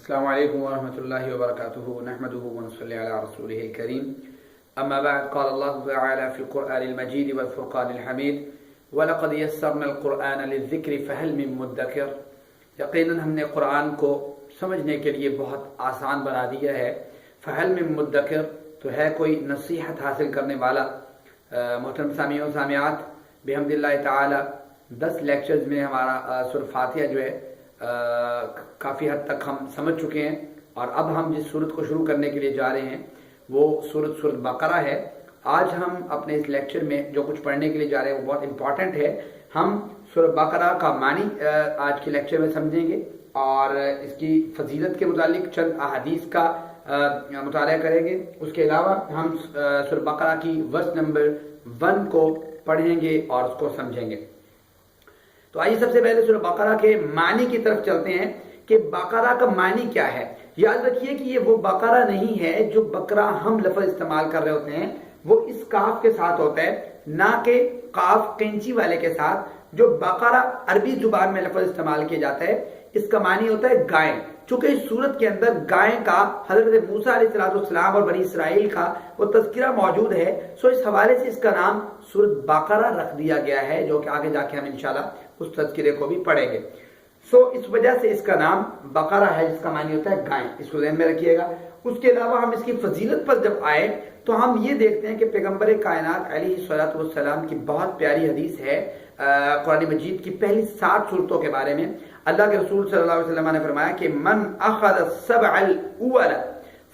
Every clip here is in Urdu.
السلام علیکم ورحمۃ اللہ وبرکاتہ نحمده ونصلی علی رسوله الکریم اما بعد قال اللہ تعالی فی القرآن المجید والفرقان الحمید وَلَقَدْ يَسَّرْنَا الْقُرْآنَ لِلذِّكْرِ فَهَلْ مِن مُدَّكِرٍ۔ یقیناً ہم نے قرآن کو سمجھنے کے لیے بہت آسان بنا دیا ہے۔ فَهَلْ مِن مُدَّكِرٍ، تو ہے کوئی نصیحت حاصل کرنے والا۔ محترم سامعین و سامعات، بحمد اللہ تعالی 10 لیکچرز میں ہمارا سورۃ فاتحہ جو ہے کافی حد تک ہم سمجھ چکے ہیں، اور اب ہم جس سورت کو شروع کرنے کے لیے جا رہے ہیں وہ سورۃ بقرہ ہے۔ آج ہم اپنے اس لیکچر میں جو کچھ پڑھنے کے لیے جا رہے ہیں وہ بہت امپورٹنٹ ہے۔ ہم سورۃ بقرہ کا معنی آج کے لیکچر میں سمجھیں گے، اور اس کی فضیلت کے متعلق چند احادیث کا مطالعہ کریں گے۔ اس کے علاوہ ہم سورۃ بقرہ کی ورس نمبر 1 کو پڑھیں گے اور اس کو سمجھیں گے۔ تو آئیے سب سے پہلے سورۃ بقرہ کے معنی کی طرف چلتے ہیں کہ بقرہ کا معنی کیا ہے۔ یاد رکھیے کہ یہ وہ بقرہ نہیں ہے جو بکرا ہم لفظ استعمال کر رہے ہوتے ہیں، وہ اس کاف کے ساتھ ہوتا ہے، نہ کہ کاف قینچی والے کے ساتھ۔ جو بقرہ عربی زبان میں لفظ استعمال کیا جاتا ہے، اس کا معنی ہوتا ہے گائے۔ چونکہ اس صورت کے اندر گائے کا حضرت موسیٰ علیہ السلام اور بنی اسرائیل کا وہ تذکرہ موجود ہے، سو اس حوالے سے اس کا نام سورۃ بقرہ رکھ دیا گیا ہے، جو کہ آگے جا کے ہم انشاءاللہ اس تذکرے کو بھی پڑھیں گے۔ سو اس وجہ سے اس کا نام بقرہ ہے، جس کا معنی ہوتا ہے گائے۔ اس کو ذہن میں رکھیے گا۔ اس کے علاوہ ہم اس کی فضیلت پر جب آئے تو ہم یہ دیکھتے ہیں کہ پیغمبر کائنات علیہ الصلوۃ والسلام کی بہت پیاری حدیث ہے قرآن مجید کی پہلی 7 صورتوں کے بارے میں۔ اللہ کے رسول صلی اللہ علیہ وسلم نے فرمایا کہ من اخذ السبع الاول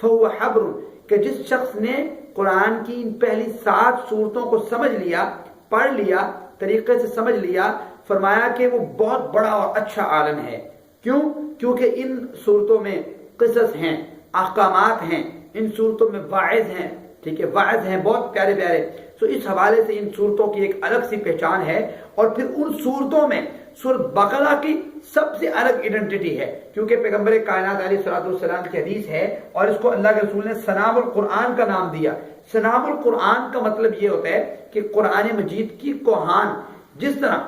فهو حبر، کہ جس شخص نے قرآن کی ان پہلی 7 صورتوں کو سمجھ لیا، پڑھ لیا، طریقے سے سمجھ لیا، فرمایا کہ وہ بہت بڑا اور اچھا عالم ہے۔ کیوں؟ کیونکہ ان صورتوں میں قصص ہیں، احکامات ہیں، ان صورتوں میں واعظ ہیں، ٹھیک ہے، واعظ ہیں بہت پیارے پیارے۔ سو اس حوالے سے ان صورتوں کی ایک الگ سی پہچان ہے، اور پھر ان صورتوں میں سورۃ بقرہ کی سب سے الگ آئیڈینٹی ہے، کیونکہ پیغمبر کائنات علیہ السلام کی حدیث ہے، اور اس کو اللہ کے رسول نے سنام القرآن کا نام دیا۔ سنام القرآن کا مطلب یہ ہوتا ہے کہ قرآن مجید کی کوہان، جس طرح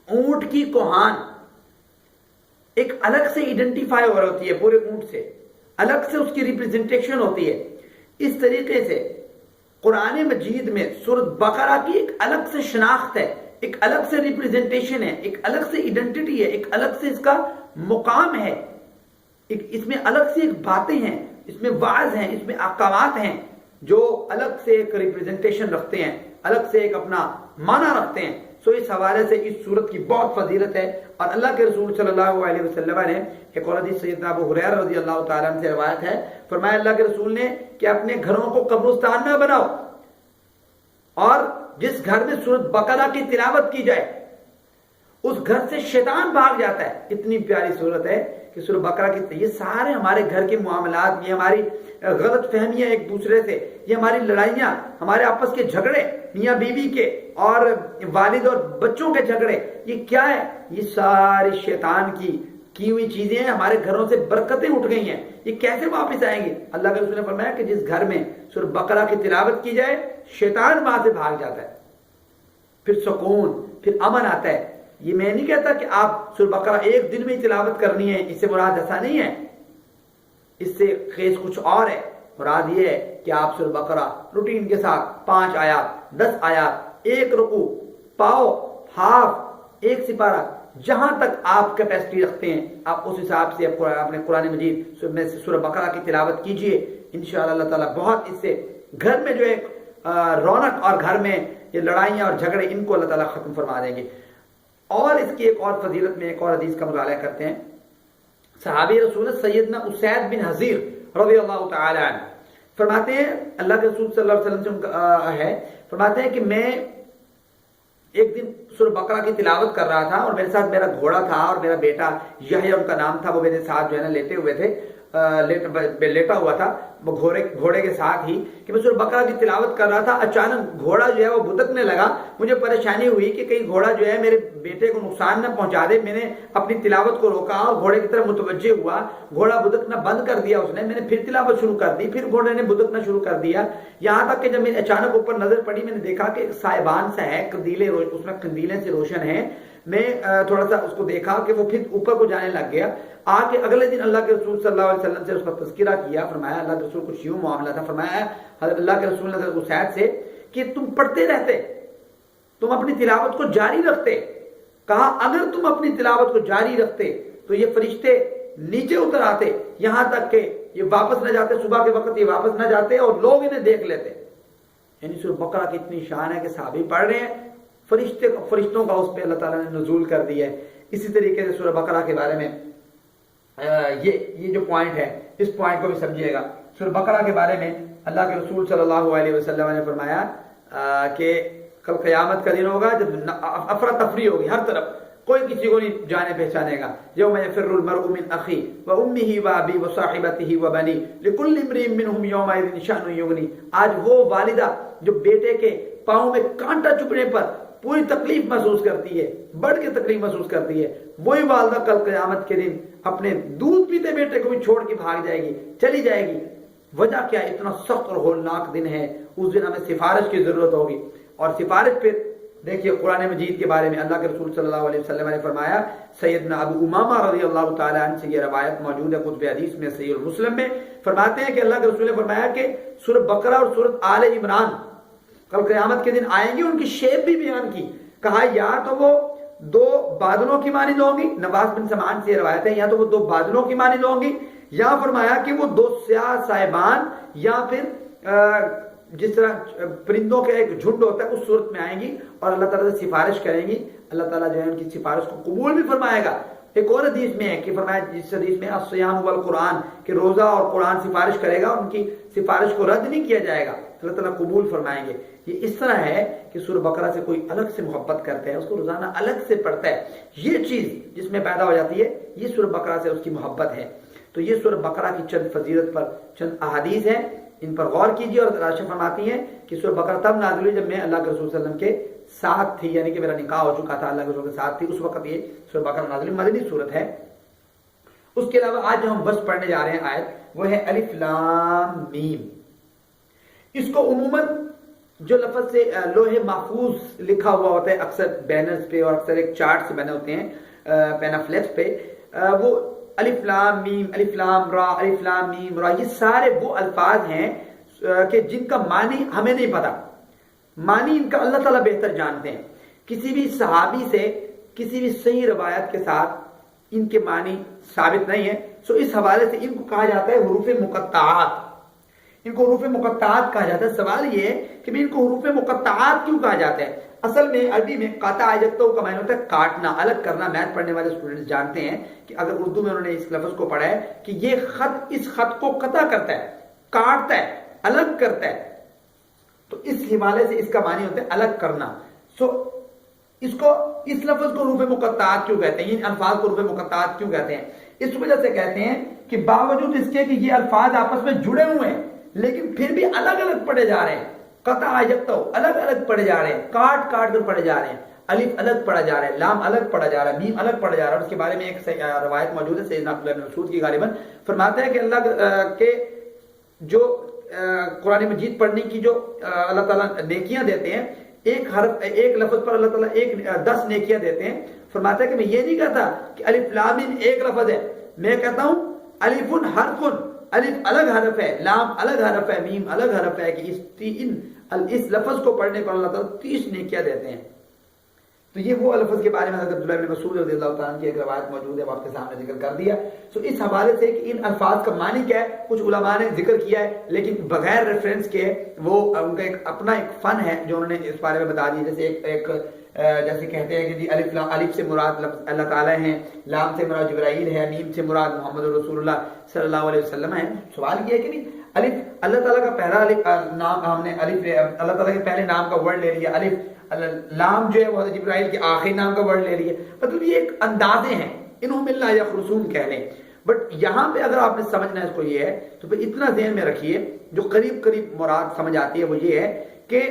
اونٹ کی کوہان ایک الگ سے آئیڈینٹیفائی ہو رہی ہوتی ہے پورے اونٹ سے، الگ سے اس کی ریپرزنٹیشن ہوتی ہے، اس طریقے سے قرآن مجید میں سورۃ بقرہ کی ایک الگ سے شناخت ہے، ایک الگ سے ریپرزنٹیشن ہے، ایک الگ سے آئیڈینٹی ہے، ایک الگ سے اس کا مقام ہے، اس میں الگ سے ایک باتیں ہیں، اس میں واعظ ہیں، اس میں احکامات ہیں جو الگ سے ایک ریپرزنٹیشن رکھتے ہیں، الگ سے ایک اپنا معنی رکھتے ہیں۔ سو اس حوالے سے اس صورت کی بہت فضیلت ہے، اور اللہ کے رسول صلی اللہ علیہ وسلم نے ایک اور حدیث سیدنا ابو ہریرہ رضی اللہ تعالیٰ عنہ سے روایت ہے، فرمایا اللہ کے رسول نے کہ اپنے گھروں کو قبرستان نہ بناؤ، اور جس گھر میں سورۃ بقرہ کی تلاوت کی جائے اس گھر سے شیطان بھاگ جاتا ہے۔ اتنی پیاری صورت ہے کہ سورۃ بقرہ کی، یہ سارے ہمارے گھر کے معاملات، یہ ہماری غلط فہمیاں ایک دوسرے سے، یہ ہماری لڑائیاں، ہمارے آپس کے جھگڑے، میاں بیوی کے اور والد اور بچوں کے جھگڑے، یہ کیا ہے؟ یہ ساری شیطان کی ہوئی چیزیں ہیں۔ ہمارے گھروں سے برکتیں اٹھ گئی ہیں، یہ کیسے واپس آئیں گی؟ اللہ کے رسول نے فرمایا کہ جس گھر میں سورۃ بقرہ کی تلاوت کی جائے شیطان وہاں سے بھاگ جاتا ہے، پھر سکون، پھر امن آتا ہے۔ یہ میں نہیں کہتا کہ آپ سورۃ بقرہ ایک دن میں ہی تلاوت کرنی ہے، اس سے مراد ایسا نہیں ہے، اس سے خیز کچھ اور ہے۔ مراد یہ ہے کہ آپ سورۃ بقرہ روٹین کے ساتھ 5 آیات، 10 آیات، ایک رکوع، پاؤ، ہاف، ایک سپارہ، جہاں تک آپ کیپیسٹی رکھتے ہیں آپ اس حساب سے اپنے قرآن مجید میں سے سورۃ بقرہ کی تلاوت کیجئے۔ انشاءاللہ اللہ تعالیٰ بہت اس سے گھر میں جو ہے رونق، اور گھر میں یہ لڑائیاں اور جھگڑے، ان کو اللہ تعالیٰ ختم فرما دیں گے۔ اور اس کی ایک اور فضیلت میں ایک اور حدیث کا مطالعہ کرتے ہیں۔ صحابی رسول سیدنا اسید بن حضیر رضی اللہ تعالی عنہ فرماتے ہیں، اللہ کے رسول صلی اللہ علیہ وسلم سے ہے، فرماتے ہیں کہ میں ایک دن سورۃ بقرہ کی تلاوت کر رہا تھا، اور میرے ساتھ میرا گھوڑا تھا، اور میرا بیٹا یحییٰ ان کا نام تھا، وہ میرے ساتھ جو ہے نا لیٹے ہوئے تھے، لیٹا ہوا تھا وہ گھوڑے کے ساتھ ہی، کہ میں سورۃ بقرہ کی تلاوت کر رہا تھا۔ اچانک گھوڑا جو ہے وہ بھدکنے لگا، مجھے پریشانی ہوئی کہ کہیں گھوڑا جو ہے میرے بیٹے کو نقصان نہ پہنچا دے۔ میں نے اپنی تلاوت کو روکا اور گھوڑے کی طرف متوجہ ہوا، گھوڑا بھدکنا بند کر دیا اس نے، میں نے پھر تلاوت شروع کر دی، پھر گھوڑے نے بھدکنا شروع کر دیا، یہاں تک کہ جب میں اچانک اوپر نظر پڑی، میں نے دیکھا کہ سائبان سا ہے، قندیلیں اس میں قندیلیں سے روشن ہیں۔ میں تھوڑا سا اس کو دیکھا کہ وہ پھر اوپر کو جانے لگ گیا. آ کے اگلے دن اللہ کے رسول صلی اللہ علیہ وسلم سے اس کا تذکرہ کیا. فرمایا اللہ کے رسول کچھ یوں معاملہ تھا. فرمایا اللہ کے رسول نے حضرت اسید سے کہ تم پڑھتے رہتے, تم اپنی تلاوت کو جاری رکھتے. کہا اگر تم اپنی تلاوت کو جاری رکھتے تو یہ فرشتے نیچے اتر آتے, یہاں تک کہ یہ واپس نہ جاتے, صبح کے وقت یہ واپس نہ جاتے اور لوگ انہیں دیکھ لیتے. یعنی سورہ بقرہ کی اتنی شان ہے کہ صحابی پڑھ رہے ہیں, فرشتوں کا اس پہ اللہ تعالیٰ نے نزول کر دیا ہے. اسی طریقے سے سورہ بقرہ کے بارے میں یہ جو پوائنٹ ہے, اس پوائنٹ کو بھی سمجھیے گا. سورہ بقرہ کے بارے میں اللہ کے رسول صلی اللہ علیہ وسلم نے فرمایا کہ کل قیامت کا دن ہوگا جب افراتفری ہوگی ہر طرف, کوئی کسی کو نہیں جانے پہچانے گا. یوم یفر المرء من اخی و امہ و ابی و صاحبتہ و بنی لکل امرئ منہم یومئذ شأن یغنی. آج وہ والدہ جو بیٹے کے پاؤں میں کانٹا چبھنے پر پوری تکلیف محسوس کرتی ہے, بڑھ کے تکلیف محسوس کرتی ہے, وہی والدہ کل قیامت کے دن اپنے دودھ پیتے بیٹے کو بھی چھوڑ کے بھاگ جائے گی, چلی جائے گی. وجہ کیا؟ اتنا سخت اور ہولناک دن ہے. اس دن ہمیں سفارش کی ضرورت ہوگی. اور سفارش پھر دیکھیے قرآن مجید کے بارے میں اللہ کے رسول صلی اللہ علیہ وسلم نے فرمایا, سیدنا ابو امامہ رضی اللہ تعالیٰ عنہ سے یہ روایت موجود ہے کتب حدیث میں, صحیح مسلم میں, فرماتے ہیں کہ اللہ کے رسول نے فرمایا کہ سورہ بقرہ اور سورہ آل عمران کل قیامت کے دن آئیں گی. ان کی شیپ بھی بیان کی. کہا یا تو وہ دو بادلوں کی مانند ہوں گی, نواس بن سمعان سے روایت ہے, یا تو وہ دو بادلوں کی مانند ہوں گی, یا فرمایا کہ وہ دو سیاہ صاحبان, یا پھر جس طرح پرندوں کا ایک جھنڈ ہوتا ہے اس صورت میں آئیں گی اور اللہ تعالیٰ سے سفارش کریں گی. اللہ تعالیٰ جو ہے ان کی سفارش کو قبول بھی فرمائے گا. ایک اور حدیث میں ہے کہ فرمایا, جس حدیث میں الصیام والقرآن, کہ روزہ اور قرآن سفارش کرے گا, ان کی سفارش کو رد نہیں کیا جائے گا, اللہ تعالیٰ قبول فرمائیں گے. یہ اس طرح ہے کہ سورہ بقرہ سے کوئی الگ سے محبت کرتا ہے, اس کو روزانہ الگ سے پڑھتا ہے, یہ چیز جس میں پیدا ہو جاتی ہے, یہ سورہ بقرہ سے اس کی محبت ہے. تو یہ سورہ بقرہ کی چند فضیلت پر چند احادیث ہیں, ان پر غور کیجیے. اور راشد فرماتی ہیں کہ سورہ بقرہ تب نازل ہوئی جب میں اللہ کے رسول صلی اللہ علیہ وسلم کے ساتھ تھی, یعنی کہ میرا نکاح ہو چکا تھا, اللہ کے رسول کے ساتھ تھی, اس وقت یہ سورہ بقرہ نازل ہوئی. مدنی صورت ہے. اس کے علاوہ آج جو ہم بس پڑھنے جا رہے ہیں آیت, وہ ہے الف لام میم. اس کو عموماً جو لفظ سے لوح محفوظ لکھا ہوا ہوتا ہے اکثر بینرز پہ اور اکثر ایک چارٹ سے بنے ہوتے ہیں پینافلیکس پہ, وہ الف لام میم, الف لام را, الف لام میم را, یہ سارے وہ الفاظ ہیں کہ جن کا معنی ہمیں نہیں پتا. معنی ان کا اللہ تعالیٰ بہتر جانتے ہیں. کسی بھی صحابی سے کسی بھی صحیح روایت کے ساتھ ان کے معنی ثابت نہیں ہے. سو اس حوالے سے ان کو کہا جاتا ہے حروف مقطعات. ان کو حروف مقطعات کہا جاتا ہے. سوال یہ ہے کہ ان کو حروف مقطعات کیوں کہا جاتا ہے؟ اصل میں عربی میں قطع یقطع کا معنی ہوتا ہے کاٹنا, الگ کرنا. میتھ پڑھنے والے اسٹوڈنٹس جانتے ہیں کہ اگر اردو میں انہوں نے اس لفظ کو پڑھا ہے کہ یہ خط اس خط کو قطع کرتا ہے, کاٹتا ہے, الگ کرتا ہے, تو اس حوالے سے اس کا معنی ہوتا ہے الگ کرنا. سو اس لفظ کو حروف مقطعات کیوں کہتے ہیں, ان الفاظ کو حروف مقطعات کیوں کہتے ہیں؟ اس وجہ سے کہتے ہیں کہ باوجود اس کے کہ یہ الفاظ آپس میں جڑے ہوئے ہیں لیکن پھر بھی الگ الگ پڑھے جا رہے ہیں. قطع یقطع الگ الگ پڑھے جا رہے ہیں, کاٹ کاٹ کر پڑھے جا رہے ہیں. الف الگ پڑھا جا رہا ہے, لام الگ پڑھا جا رہا ہے, میم الگ پڑھا جا رہا ہے. اس کے بارے میں ایک روایت موجود ہے سیدنا عبداللہ بن مسعود کی غالباً, فرماتے ہیں کہ اللہ کے جو قرآن مجید پڑھنے کی جو اللہ تعالیٰ نیکیاں دیتے ہیں, ایک حرف ایک لفظ پر اللہ تعالیٰ 10 نیکیاں دیتے ہیں. فرماتا ہے کہ میں یہ نہیں کہتا کہ الف لام میم ایک لفظ ہے, میں کہتا ہوں الف حرف, الف الگ حرف ہے, لام الگ حرف ہے, میم الگ حرف ہے, کہ اس لفظ کو پڑھنے پر اللہ تعالیٰ 30 نیکیاں دیتے ہیں. تو یہ وہ لفظ کے بارے میں حضرت عبداللہ بن مسعود رضی اللہ تعالیٰ عنہ کی ایک روایت موجود ہے, وہ آپ کے سامنے ذکر کر دیا. سو اس حوالے سے کہ ان الفاظ کا معنی کیا ہے کچھ علماء نے ذکر کیا ہے, لیکن بغیر ریفرنس کے وہ ان کا ایک اپنا ایک فن ہے جو انہوں نے اس بارے میں بتا دیا. جیسے کہتے ہیں کہ جی الف سے مراد اللہ تعالیٰ ہیں, لام سے مراد جبرائیل ہے, میم سے مراد محمد رسول اللہ صلی اللہ علیہ وسلم ہے. سوال یہ ہے کہ نہیں, الف اللہ تعالیٰ کا پہلا الف نام, ہم نے الف اللہ تعالیٰ کے پہلے نام کا ورڈ لے لیا, الف لام جو ہے وہ جبرائیل کے آخری نام کا ورڈ لے لیے. مطلب یہ ایک اندازے ہیں, انہم اللہ یخرصون کہہ لیں. بٹ یہاں پہ اگر آپ نے سمجھنا ہے اس کو یہ ہے تو پھر اتنا ذہن میں رکھیے, جو قریب قریب مراد سمجھ آتی ہے وہ یہ ہے کہ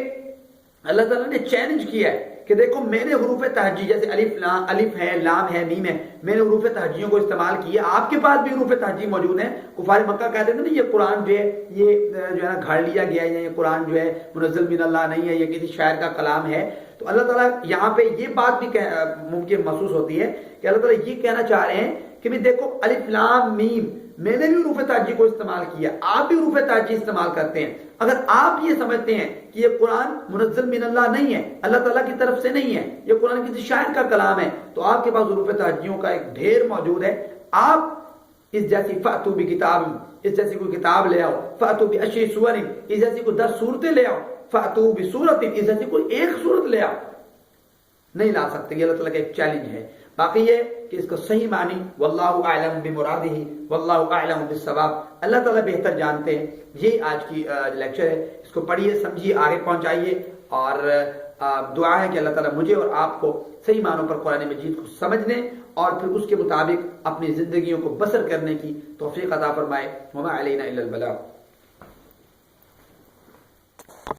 اللہ تعالیٰ نے چیلنج کیا ہے کہ دیکھو میں نے حروف تہجی, جیسے الف ہے, لام ہے, میم ہے, میں نے حروف تہجیوں کو استعمال کیا. آپ کے پاس بھی حروف تہجی موجود ہیں. کفار مکہ کہتے تھے نا یہ قرآن جو ہے یہ جو ہے نا گھاڑ لیا گیا ہے, یہ قرآن جو ہے منزل من اللہ نہیں ہے, یہ کسی شاعر کا کلام ہے. تو اللہ تعالیٰ یہاں پہ یہ بات بھی ممکن محسوس ہوتی ہے کہ اللہ تعالیٰ یہ کہنا چاہ رہے ہیں کہ بھی دیکھو الف لام میم، میں نے بھی حروف تعجی کو استعمال کیا، آپ بھی حروف تعجی استعمال کرتے ہیں. اگر آپ یہ سمجھتے ہیں کہ یہ قرآن منزل من اللہ نہیں ہے، اللہ تعالیٰ کی طرف سے نہیں ہے، یہ قرآن کسی شاعر کا کلام ہے، تو آپ کے پاس حروف تعجیوں کا ایک ڈھیر موجود ہے. آپ اس جیسی فاتو بھی کتاب، اس جیسی کوئی کتاب لے آؤ، فاتو بھی اشی سور، اس جیسی کوئی 10 صورتیں لے آؤ، فاتو بھی صورت، اس جیسی کوئی ایک صورت لے آؤ. نہیں لا سکتے. یہ اللہ تعالیٰ کا ایک چیلنج ہے. باقی یہ کہ اس کو صحیح معنی واللہ اعلم بمرادہ واللہ اعلم بالصواب، اللہ تعالیٰ بہتر جانتے ہیں. یہ آج کی لیکچر ہے. اس کو پڑھیے، سمجھیے، آگے پہنچائیے، اور دعا ہے کہ اللہ تعالیٰ مجھے اور آپ کو صحیح معنوں پر قرآن مجید کو سمجھنے اور پھر اس کے مطابق اپنی زندگیوں کو بسر کرنے کی توفیق عطا فرمائے. وما علینا الا البلاغ.